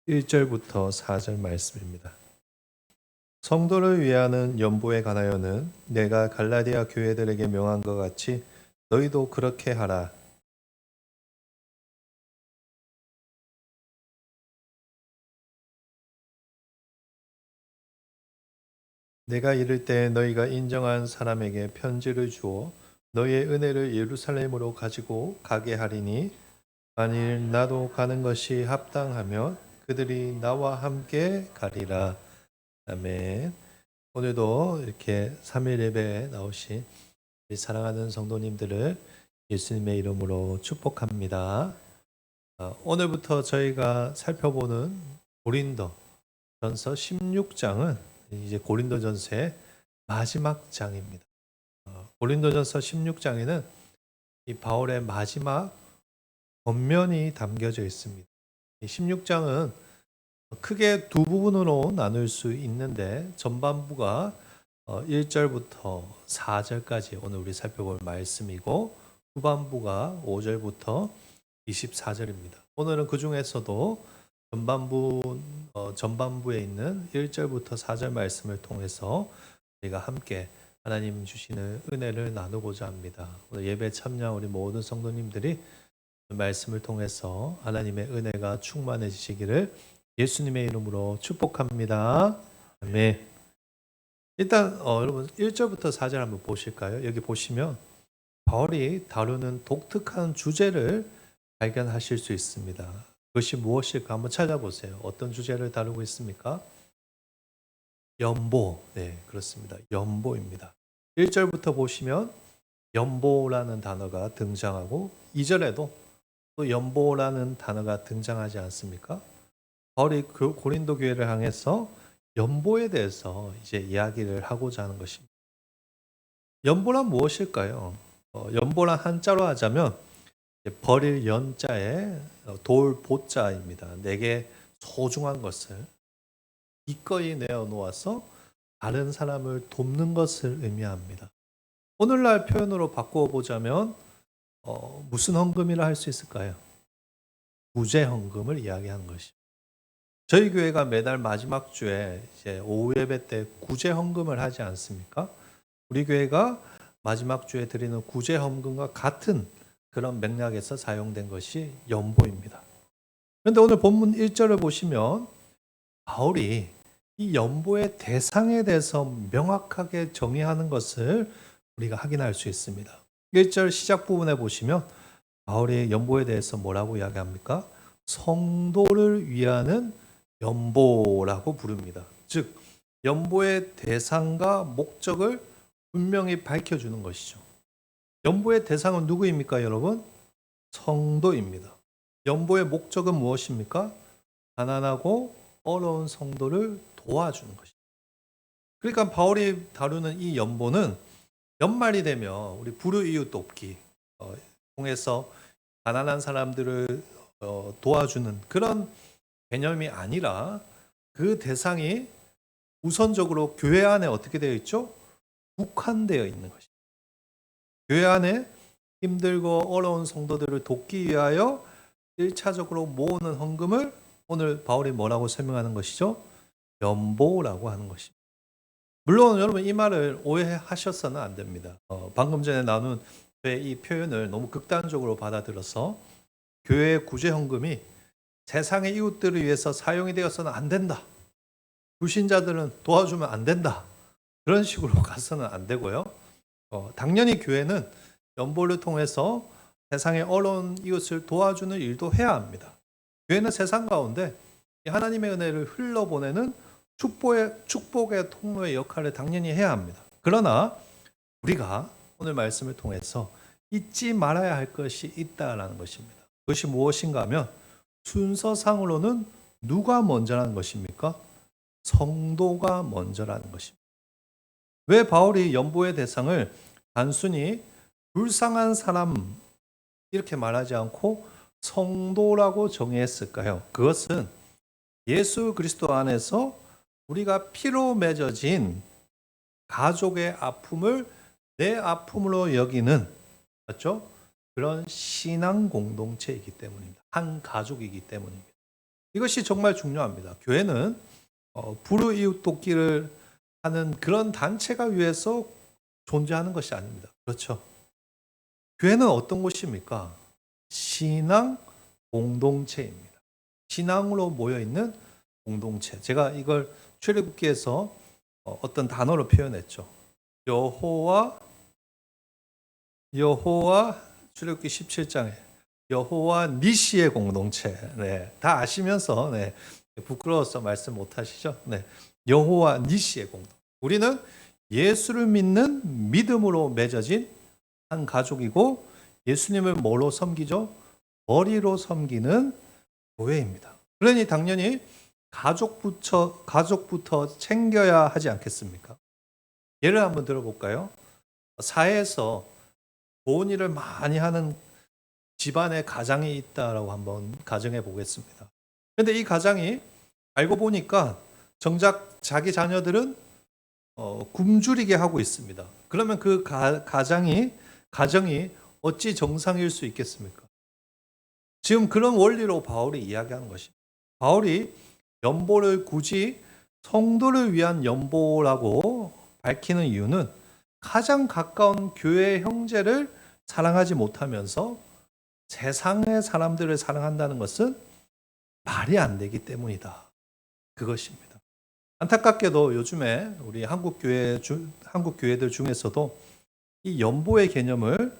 1절부터 4절 말씀입니다. 성도를 위하는 연보에 관하여는 내가 갈라디아 교회들에게 명한 것 같이 너희도 그렇게 하라. 내가 이를 때 너희가 인정한 사람에게 편지를 주어 너희의 은혜를 예루살렘으로 가지고 가게 하리니 만일 나도 가는 것이 합당하면 그들이 나와 함께 가리라. 아멘. 오늘도 이렇게 3일 예배에 나오신 우리 사랑하는 성도님들을 예수님의 이름으로 축복합니다. 오늘부터 저희가 살펴보는 고린도 전서 16장은 이제 고린도 전서의 마지막 장입니다. 고린도 전서 16장에는 이 바울의 마지막 권면이 담겨져 있습니다. 이 16장은 크게 두 부분으로 나눌 수 있는데 전반부가 1절부터 4절까지 오늘 우리 살펴볼 말씀이고 후반부가 5절부터 24절입니다. 오늘은 그 중에서도 전반부에 있는 1절부터 4절 말씀을 통해서 우리가 함께 하나님 주시는 은혜를 나누고자 합니다. 오늘 예배 참여한 우리 모든 성도님들이 말씀을 통해서 하나님의 은혜가 충만해지시기를 예수님의 이름으로 축복합니다. 아멘. 일단 여러분 1절부터 4절 한번 보실까요? 여기 보시면 바울이 다루는 독특한 주제를 발견하실 수 있습니다. 그것이 무엇일까 한번 찾아보세요. 어떤 주제를 다루고 있습니까? 연보. 네, 그렇습니다. 연보입니다. 1절부터 보시면 연보라는 단어가 등장하고 2절에도 또 연보라는 단어가 등장하지 않습니까? 바울이 그 고린도 교회를 향해서 연보에 대해서 이제 이야기를 하고자 하는 것입니다. 연보란 무엇일까요? 연보란 한자로 하자면 버릴 연자에 돌 보자입니다. 내게 소중한 것을 기꺼이 내어 놓아서 다른 사람을 돕는 것을 의미합니다. 오늘날 표현으로 바꾸어 보자면 무슨 헌금이라 할 수 있을까요? 구제 헌금을 이야기하는 것입니다. 저희 교회가 매달 마지막 주에 이제 오후 예배 때 구제 헌금을 하지 않습니까? 우리 교회가 마지막 주에 드리는 구제 헌금과 같은 그런 맥락에서 사용된 것이 연보입니다. 그런데 오늘 본문 1절을 보시면 바울이 이 연보의 대상에 대해서 명확하게 정의하는 것을 우리가 확인할 수 있습니다. 1절 시작 부분에 보시면 바울이 연보에 대해서 뭐라고 이야기합니까? 성도를 위하는 연보라고 부릅니다. 즉 연보의 대상과 목적을 분명히 밝혀주는 것이죠. 연보의 대상은 누구입니까, 여러분? 성도입니다. 연보의 목적은 무엇입니까? 가난하고 어려운 성도를 도와주는 것입니다. 그러니까 바울이 다루는 이 연보는 연말이 되면 우리 불우이웃 돕기 통해서 가난한 사람들을 도와주는 그런 개념이 아니라 그 대상이 우선적으로 교회 안에 어떻게 되어 있죠? 국한되어 있는 것입니다. 교회 안에 힘들고 어려운 성도들을 돕기 위하여 1차적으로 모으는 헌금을 오늘 바울이 뭐라고 설명하는 것이죠? 연보라고 하는 것입니다. 물론 여러분 이 말을 오해하셔서는 안 됩니다. 방금 전에 나눈 이 표현을 너무 극단적으로 받아들여서 교회의 구제 헌금이 세상의 이웃들을 위해서 사용이 되어서는 안 된다. 불신자들은 도와주면 안 된다. 그런 식으로 가서는 안 되고요. 당연히 교회는 연보를 통해서 세상의 어려운 이웃을 도와주는 일도 해야 합니다. 교회는 세상 가운데 하나님의 은혜를 흘러보내는 축복의 통로의 역할을 당연히 해야 합니다. 그러나 우리가 오늘 말씀을 통해서 잊지 말아야 할 것이 있다라는 것입니다. 그것이 무엇인가 하면 순서상으로는 누가 먼저라는 것입니까? 성도가 먼저라는 것입니다. 왜 바울이 연보의 대상을 단순히 불쌍한 사람 이렇게 말하지 않고 성도라고 정의했을까요? 그것은 예수 그리스도 안에서 우리가 피로 맺어진 가족의 아픔을 내 아픔으로 여기는, 맞죠? 그런 신앙 공동체이기 때문입니다. 한 가족이기 때문입니다. 이것이 정말 중요합니다. 교회는 불의이웃 돕기를 하는 그런 단체가 위해서 존재하는 것이 아닙니다. 그렇죠? 교회는 어떤 곳입니까? 신앙 공동체입니다. 신앙으로 모여있는 공동체. 제가 이걸 출애굽기에서 어떤 단어로 표현했죠. 여호와 출애굽기 17장에 여호와 니시의 공동체. 네, 다 아시면서 부끄러워서 말씀 못 하시죠? 네, 여호와 니시의 공동. 우리는 예수를 믿는 믿음으로 맺어진 한 가족이고 예수님을 뭐로 섬기죠? 머리로 섬기는 교회입니다. 그러니 당연히 가족부터 챙겨야 하지 않겠습니까? 예를 한번 들어볼까요? 사회에서 좋은 일을 많이 하는 집안에 가장이 있다라고 한번 가정해 보겠습니다. 그런데 이 가장이 알고 보니까 정작 자기 자녀들은 굶주리게 하고 있습니다. 그러면 그 가정이 어찌 정상일 수 있겠습니까? 지금 그런 원리로 바울이 이야기하는 것입니다. 바울이 연보를 굳이 성도를 위한 연보라고 밝히는 이유는 가장 가까운 교회 형제를 사랑하지 못하면서 세상의 사람들을 사랑한다는 것은 말이 안 되기 때문이다. 그것입니다. 안타깝게도 요즘에 우리 한국 교회들 중에서도 이 연보의 개념을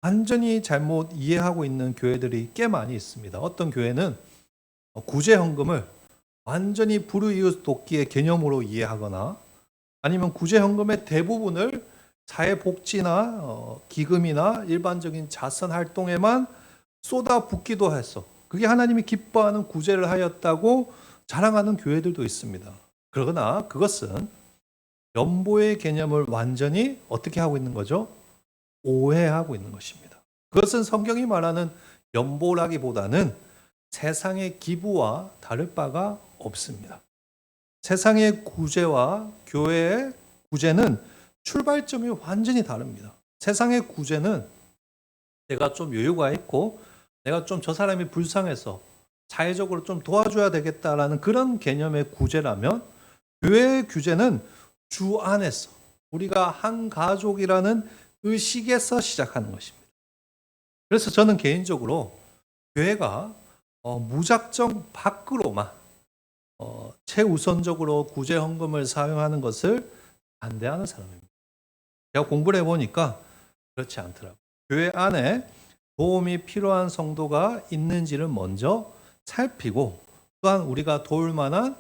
완전히 잘못 이해하고 있는 교회들이 꽤 많이 있습니다. 어떤 교회는 구제헌금을 완전히 불의이웃 돕기의 개념으로 이해하거나 아니면 구제헌금의 대부분을 사회복지나 기금이나 일반적인 자선 활동에만 쏟아붓기도 해서 그게 하나님이 기뻐하는 구제를 하였다고 자랑하는 교회들도 있습니다. 그러나 그것은 연보의 개념을 완전히 어떻게 하고 있는 거죠? 오해하고 있는 것입니다. 그것은 성경이 말하는 연보라기보다는 세상의 기부와 다를 바가 없습니다. 세상의 구제와 교회의 구제는 출발점이 완전히 다릅니다. 세상의 구제는 내가 좀 여유가 있고 내가 좀 저 사람이 불쌍해서 사회적으로 좀 도와줘야 되겠다라는 그런 개념의 구제라면 교회의 구제는 주 안에서 우리가 한 가족이라는 의식에서 시작하는 것입니다. 그래서 저는 개인적으로 교회가 무작정 밖으로만 최우선적으로 구제헌금을 사용하는 것을 반대하는 사람입니다. 제가 공부를 해보니까 그렇지 않더라고요. 교회 안에 도움이 필요한 성도가 있는지를 먼저 살피고 또한 우리가 도울 만한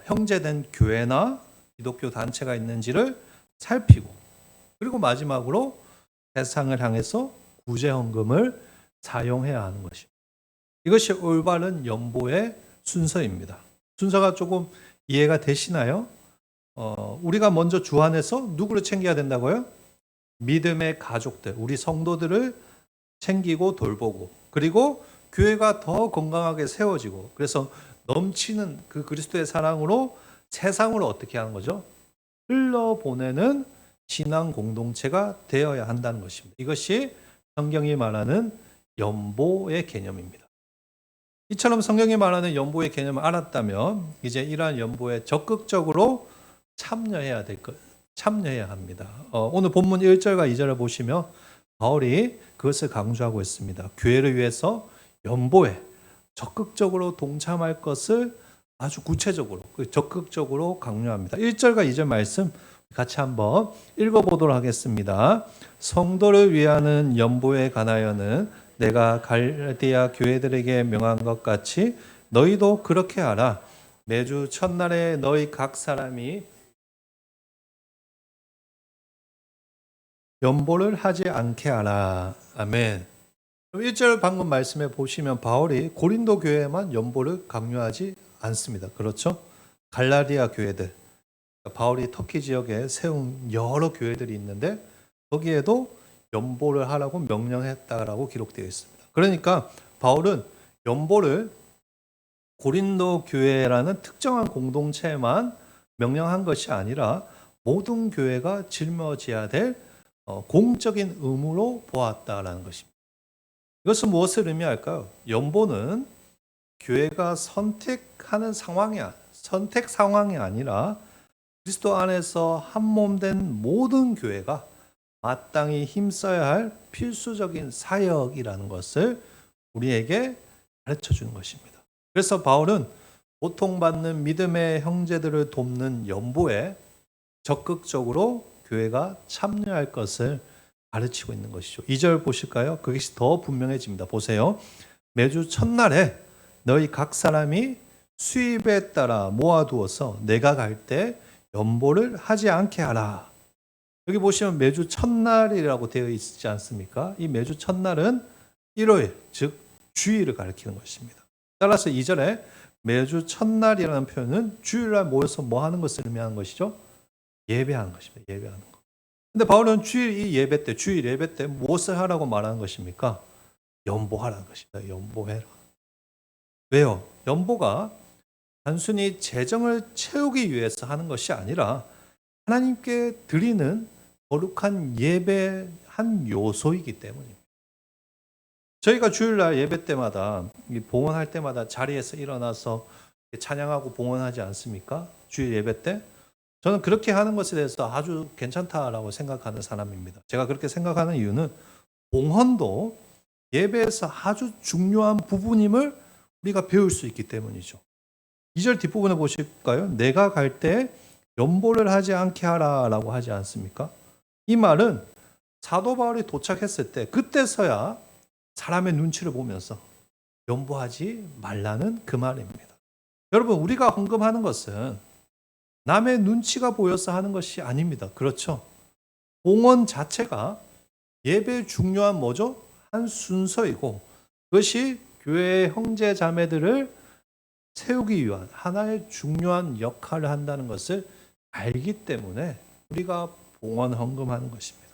형제된 교회나 기독교 단체가 있는지를 살피고 그리고 마지막으로 세상을 향해서 구제헌금을 사용해야 하는 것입니다. 이것이 올바른 연보의 순서입니다. 순서가 조금 이해가 되시나요? 우리가 먼저 주 안에서 누구를 챙겨야 된다고요? 믿음의 가족들, 우리 성도들을 챙기고 돌보고 그리고 교회가 더 건강하게 세워지고 그래서 넘치는 그 그리스도의 사랑으로 세상으로 어떻게 하는 거죠? 흘러보내는 신앙 공동체가 되어야 한다는 것입니다. 이것이 성경이 말하는 연보의 개념입니다. 이처럼 성경이 말하는 연보의 개념을 알았다면 이제 이러한 연보에 적극적으로 참여해야 합니다. 오늘 본문 1절과 2절을 보시면 바울이 그것을 강조하고 있습니다. 교회를 위해서 연보에 적극적으로 동참할 것을 아주 구체적으로 적극적으로 강요합니다. 1절과 2절 말씀 같이 한번 읽어보도록 하겠습니다. 성도를 위하는 연보에 관하여는 내가 갈라디아 교회들에게 명한 것 같이 너희도 그렇게 하라. 매주 첫날에 너희 각 사람이 연보를 하지 않게 하라. 아멘. 1절 방금 말씀해 보시면 바울이 고린도 교회에만 연보를 강요하지 않습니다. 그렇죠? 갈라디아 교회들, 바울이 터키 지역에 세운 여러 교회들이 있는데 거기에도 연보를 하라고 명령했다라고 기록되어 있습니다. 그러니까 바울은 연보를 고린도 교회라는 특정한 공동체에만 명령한 것이 아니라 모든 교회가 짊어져야 될 공적인 의무로 보았다라는 것입니다. 이것은 무엇을 의미할까요? 연보는 교회가 선택 상황이 아니라 그리스도 안에서 한 몸 된 모든 교회가 마땅히 힘써야 할 필수적인 사역이라는 것을 우리에게 가르쳐 주는 것입니다. 그래서 바울은 고통받는 믿음의 형제들을 돕는 연보에 적극적으로 교회가 참여할 것을 가르치고 있는 것이죠. 2절 보실까요? 그것이 더 분명해집니다. 보세요. 매주 첫날에 너희 각 사람이 수입에 따라 모아두어서 내가 갈 때 연보를 하지 않게 하라. 여기 보시면 매주 첫날이라고 되어 있지 않습니까? 이 매주 첫날은 일요일, 즉 주일을 가리키는 것입니다. 따라서 2절에 매주 첫날이라는 표현은 주일날 모여서 뭐 하는 것을 의미하는 것이죠? 예배하는 것입니다. 예배하는 것. 근데 바울은 주일 예배 때 무엇을 하라고 말하는 것입니까? 연보하라는 것입니다. 연보해라. 왜요? 연보가 단순히 재정을 채우기 위해서 하는 것이 아니라 하나님께 드리는 거룩한 예배 한 요소이기 때문입니다. 저희가 주일날 예배 때마다 봉헌할 때마다 자리에서 일어나서 찬양하고 봉헌하지 않습니까? 주일 예배 때 저는 그렇게 하는 것에 대해서 아주 괜찮다라고 생각하는 사람입니다. 제가 그렇게 생각하는 이유는 봉헌도 예배에서 아주 중요한 부분임을 우리가 배울 수 있기 때문이죠. 2절 뒷부분에 보실까요? 내가 갈 때 연보를 하지 않게 하라라고 하지 않습니까? 이 말은 사도 바울이 도착했을 때 그때서야 사람의 눈치를 보면서 연보하지 말라는 그 말입니다. 여러분, 우리가 헌금하는 것은 남의 눈치가 보여서 하는 것이 아닙니다. 그렇죠? 봉헌 자체가 예배의 중요한 뭐죠? 한 순서이고 그것이 교회의 형제 자매들을 세우기 위한 하나의 중요한 역할을 한다는 것을 알기 때문에 우리가 봉헌 헌금하는 것입니다.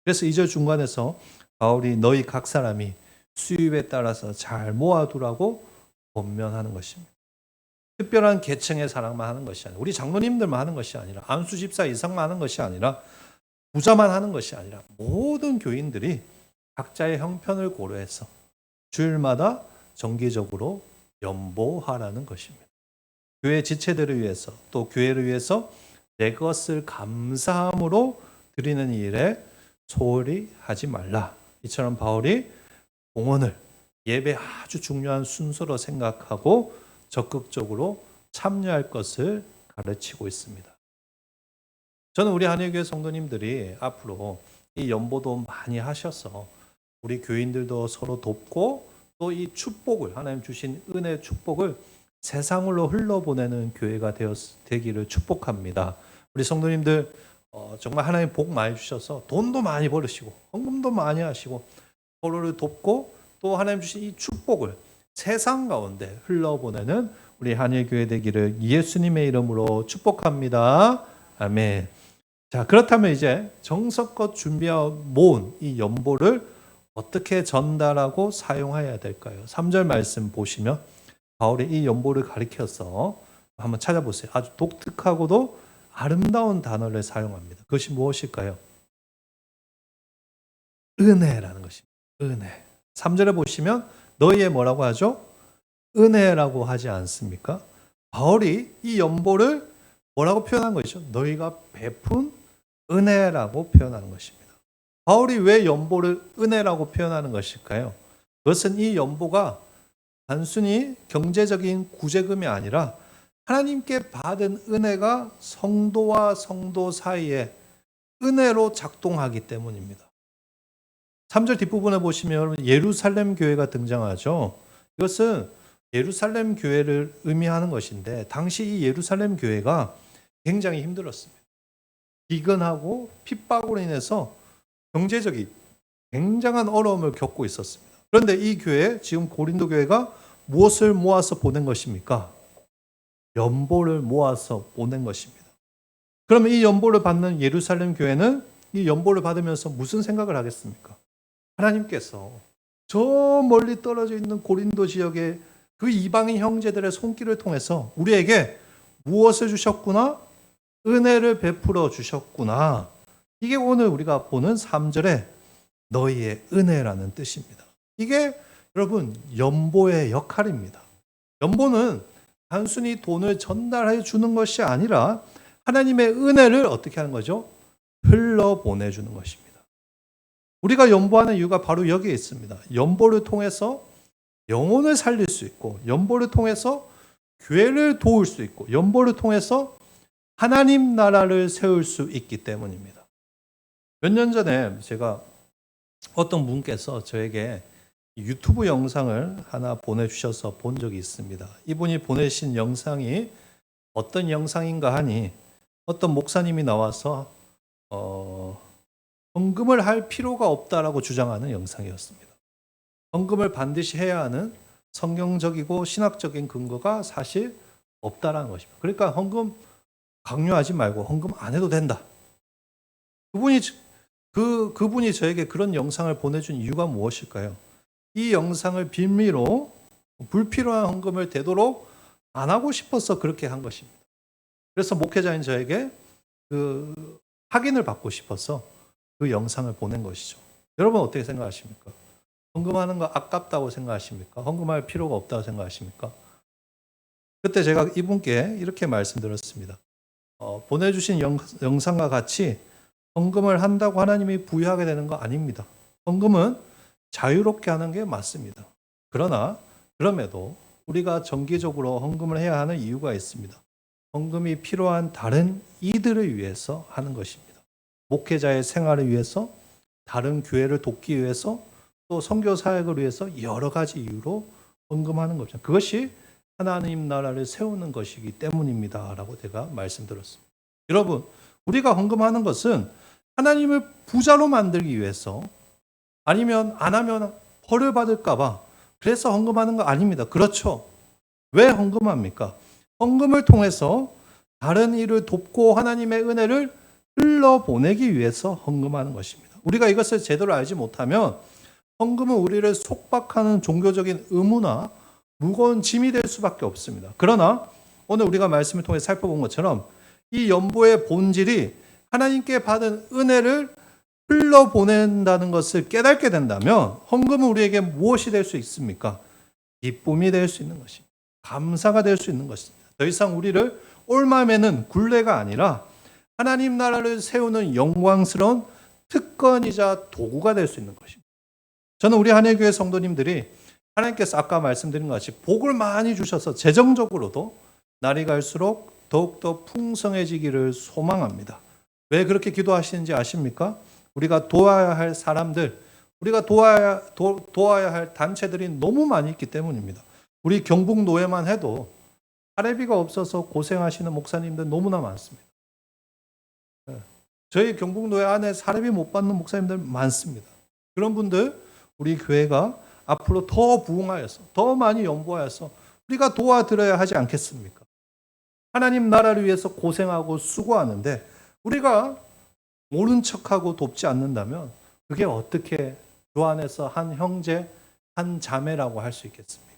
그래서 2절 중간에서 바울이 너희 각 사람이 수입에 따라서 잘 모아두라고 권면하는 것입니다. 특별한 계층의 사람만 하는 것이 아니라 우리 장로님들만 하는 것이 아니라 안수 집사 이상만 하는 것이 아니라 부자만 하는 것이 아니라 모든 교인들이 각자의 형편을 고려해서 주일마다 정기적으로 연보하라는 것입니다. 교회 지체들을 위해서 또 교회를 위해서 내 것을 감사함으로 드리는 일에 소홀히 하지 말라. 이처럼 바울이 봉헌을 예배 아주 중요한 순서로 생각하고 적극적으로 참여할 것을 가르치고 있습니다. 저는 우리 한일교회 성도님들이 앞으로 이 연보도 많이 하셔서 우리 교인들도 서로 돕고 또 이 축복을 하나님 주신 은혜의 축복을 세상으로 흘러보내는 교회가 되기를 축복합니다. 우리 성도님들 정말 하나님 복 많이 주셔서 돈도 많이 벌으시고 헌금도 많이 하시고 서로를 돕고 또 하나님 주신 이 축복을 세상 가운데 흘러보내는 우리 한일교회 되기를 예수님의 이름으로 축복합니다. 아멘. 자, 그렇다면 이제 정성껏 준비해 모은 이 연보를 어떻게 전달하고 사용해야 될까요? 3절 말씀 보시면 바울이 이 연보를 가리켜서 한번 찾아보세요. 아주 독특하고도 아름다운 단어를 사용합니다. 그것이 무엇일까요? 은혜라는 것입니다. 은혜. 3절에 보시면 너희의 뭐라고 하죠? 은혜라고 하지 않습니까? 바울이 이 연보를 뭐라고 표현한 것이죠? 너희가 베푼 은혜라고 표현하는 것입니다. 바울이 왜 연보를 은혜라고 표현하는 것일까요? 그것은 이 연보가 단순히 경제적인 구제금이 아니라 하나님께 받은 은혜가 성도와 성도 사이에 은혜로 작동하기 때문입니다. 3절 뒷부분에 보시면 예루살렘 교회가 등장하죠. 이것은 예루살렘 교회를 의미하는 것인데 당시 이 예루살렘 교회가 굉장히 힘들었습니다. 비근하고 핍박으로 인해서 경제적인 굉장한 어려움을 겪고 있었습니다. 그런데 이 교회, 지금 고린도 교회가 무엇을 모아서 보낸 것입니까? 연보를 모아서 보낸 것입니다. 그러면 이 연보를 받는 예루살렘 교회는 이 연보를 받으면서 무슨 생각을 하겠습니까? 하나님께서 저 멀리 떨어져 있는 고린도 지역의 그 이방인 형제들의 손길을 통해서 우리에게 무엇을 주셨구나? 은혜를 베풀어 주셨구나. 이게 오늘 우리가 보는 3절에 너희의 은혜라는 뜻입니다. 이게 여러분 연보의 역할입니다. 연보는 단순히 돈을 전달해 주는 것이 아니라 하나님의 은혜를 어떻게 하는 거죠? 흘러보내주는 것입니다. 우리가 연보하는 이유가 바로 여기에 있습니다. 연보를 통해서 영혼을 살릴 수 있고, 연보를 통해서 교회를 도울 수 있고, 연보를 통해서 하나님 나라를 세울 수 있기 때문입니다. 몇 년 전에 제가 어떤 분께서 저에게 유튜브 영상을 하나 보내주셔서 본 적이 있습니다. 이분이 보내신 영상이 어떤 영상인가 하니 어떤 목사님이 나와서 헌금을 할 필요가 없다라고 주장하는 영상이었습니다. 헌금을 반드시 해야 하는 성경적이고 신학적인 근거가 사실 없다라는 것입니다. 그러니까 헌금 강요하지 말고 헌금 안 해도 된다. 그분이 저에게 그런 영상을 보내준 이유가 무엇일까요? 이 영상을 빌미로 불필요한 헌금을 되도록 안 하고 싶어서 그렇게 한 것입니다. 그래서 목회자인 저에게 그 확인을 받고 싶어서 그 영상을 보낸 것이죠. 여러분 어떻게 생각하십니까? 헌금하는 거 아깝다고 생각하십니까? 헌금할 필요가 없다고 생각하십니까? 그때 제가 이분께 이렇게 말씀드렸습니다. 보내주신 영상과 같이 헌금을 한다고 하나님이 부여하게 되는 거 아닙니다. 헌금은 자유롭게 하는 게 맞습니다. 그럼에도 우리가 정기적으로 헌금을 해야 하는 이유가 있습니다. 헌금이 필요한 다른 이들을 위해서 하는 것입니다. 목회자의 생활을 위해서, 다른 교회를 돕기 위해서, 또 선교 사역을 위해서 여러 가지 이유로 헌금하는 거죠. 그것이 하나님 나라를 세우는 것이기 때문입니다. 라고 제가 말씀드렸습니다. 여러분, 우리가 헌금하는 것은 하나님을 부자로 만들기 위해서, 아니면 안 하면 벌을 받을까 봐 그래서 헌금하는 거 아닙니다. 그렇죠. 왜 헌금합니까? 헌금을 통해서 다른 일을 돕고 하나님의 은혜를 흘러보내기 위해서 헌금하는 것입니다. 우리가 이것을 제대로 알지 못하면 헌금은 우리를 속박하는 종교적인 의무나 무거운 짐이 될 수밖에 없습니다. 그러나 오늘 우리가 말씀을 통해 살펴본 것처럼 이 연보의 본질이 하나님께 받은 은혜를 흘러보낸다는 것을 깨닫게 된다면 헌금은 우리에게 무엇이 될 수 있습니까? 기쁨이 될 수 있는 것입니다. 감사가 될 수 있는 것입니다. 더 이상 우리를 올마매는 굴레가 아니라 하나님 나라를 세우는 영광스러운 특권이자 도구가 될 수 있는 것입니다. 저는 우리 한일교회 성도님들이 하나님께서 아까 말씀드린 것 같이 복을 많이 주셔서 재정적으로도 날이 갈수록 더욱더 풍성해지기를 소망합니다. 왜 그렇게 기도하시는지 아십니까? 우리가 도와야 할 사람들, 우리가 도와야 할 단체들이 너무 많이 있기 때문입니다. 우리 경북노회만 해도 사례비가 없어서 고생하시는 목사님들 너무나 많습니다. 저희 경북노회 안에 사례비 못 받는 목사님들 많습니다. 그런 분들 우리 교회가 앞으로 더 부흥하여서 더 많이 연보하여서 우리가 도와드려야 하지 않겠습니까? 하나님 나라를 위해서 고생하고 수고하는데 우리가 모른 척하고 돕지 않는다면 그게 어떻게 주 안에서 한 형제, 한 자매라고 할 수 있겠습니까?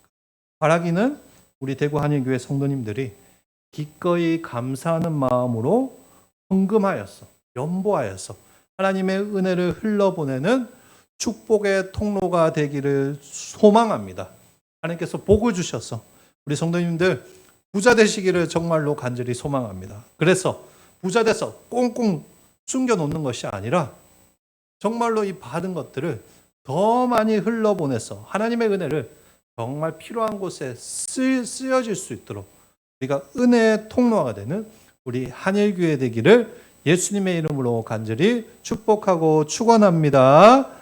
바라기는 우리 대구 한일교회 성도님들이 기꺼이 감사하는 마음으로 헌금하여서 연보하여서 하나님의 은혜를 흘러보내는 축복의 통로가 되기를 소망합니다. 하나님께서 복을 주셔서 우리 성도님들 부자 되시기를 정말로 간절히 소망합니다. 그래서 부자 돼서 꽁꽁 숨겨놓는 것이 아니라 정말로 이 받은 것들을 더 많이 흘러보내서 하나님의 은혜를 정말 필요한 곳에 쓰여질 수 있도록 우리가 은혜의 통로가 되는 우리 한일교회 되기를 예수님의 이름으로 간절히 축복하고 축원합니다.